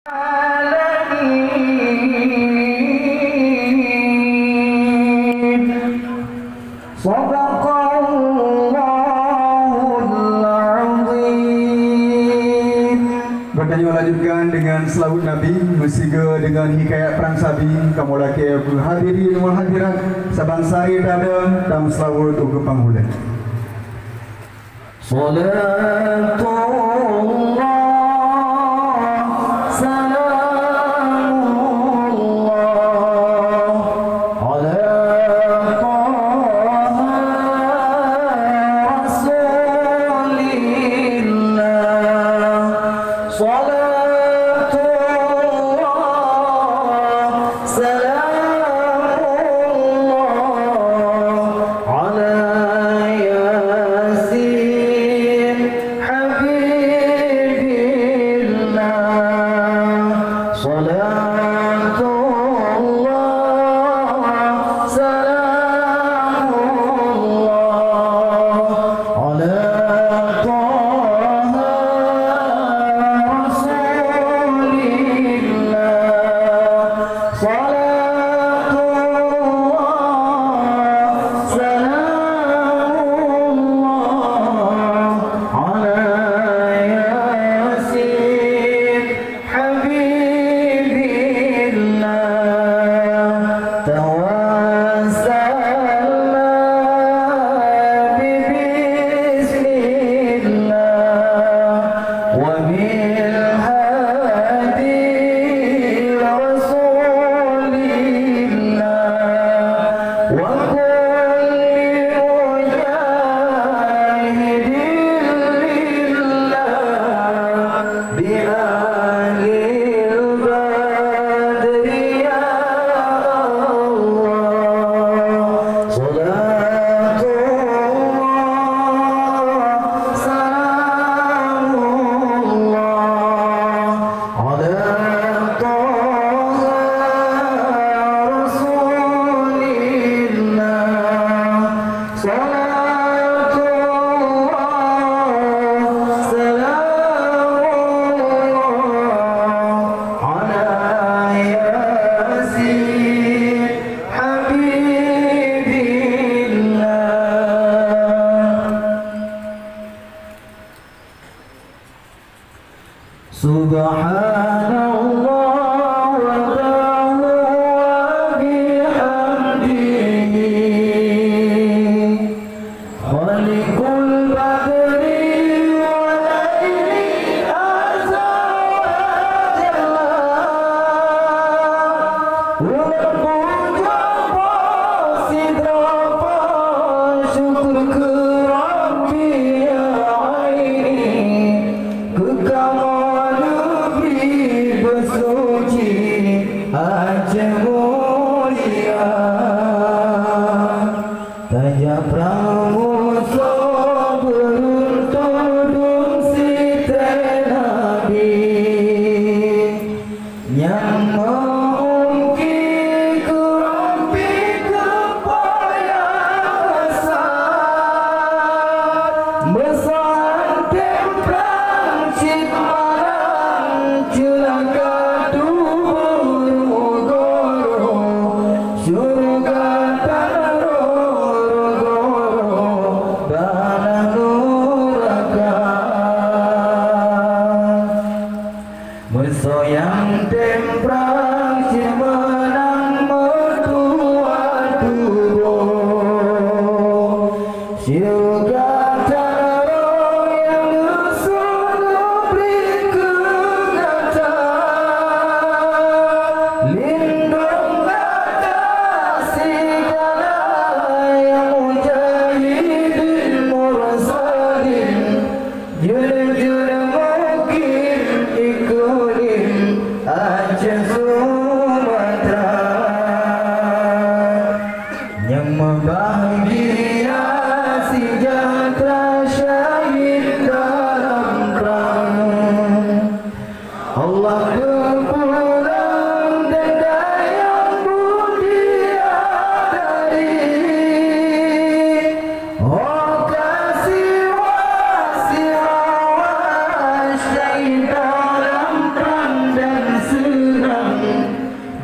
Bertanya lanjutkan dengan selawat Nabi, musiga dengan hikayat perang sabi, kamu laki hadirin wal hadirat, sabangsari tada dan selawat untuk panghulan.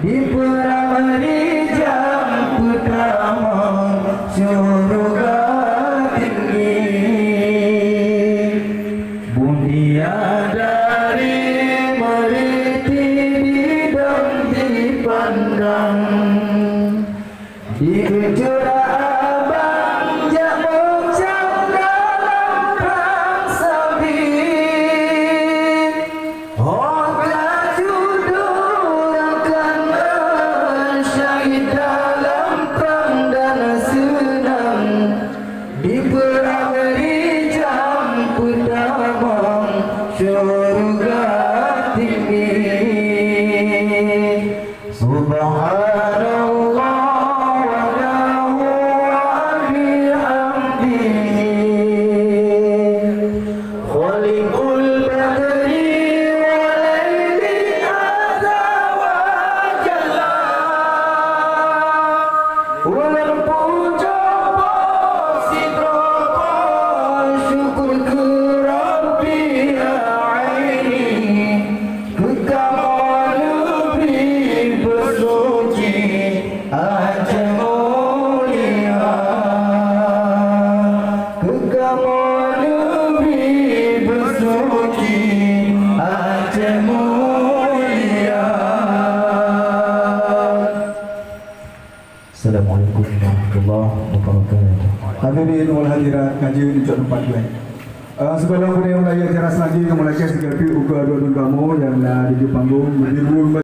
di perawi jam pertama surga tinggi. Bundia dari meriti bidang dipandang, di kejora abang jamu jam dalam perang sabit. Honglah judul akan syahid dalam perang dan senang, di perang jam pertama surga tinggi. Subhanallah wa lahu wa bihamdihi khaliqul badri wa laili azza wa jalla. Ular puja sidra syukur ke Rabbi aini, kekamal lebih bersuci aja mulia, kekamal lebih bersuci aja mulia. Assalamualaikum warahmatullahi wabarakatuh. Hadirin wal hadirat ngaji uncuk 14. Sebelum budaya Melayu acara selanjutnya kemulakan segala uga dua kamu yang di panggung berdiri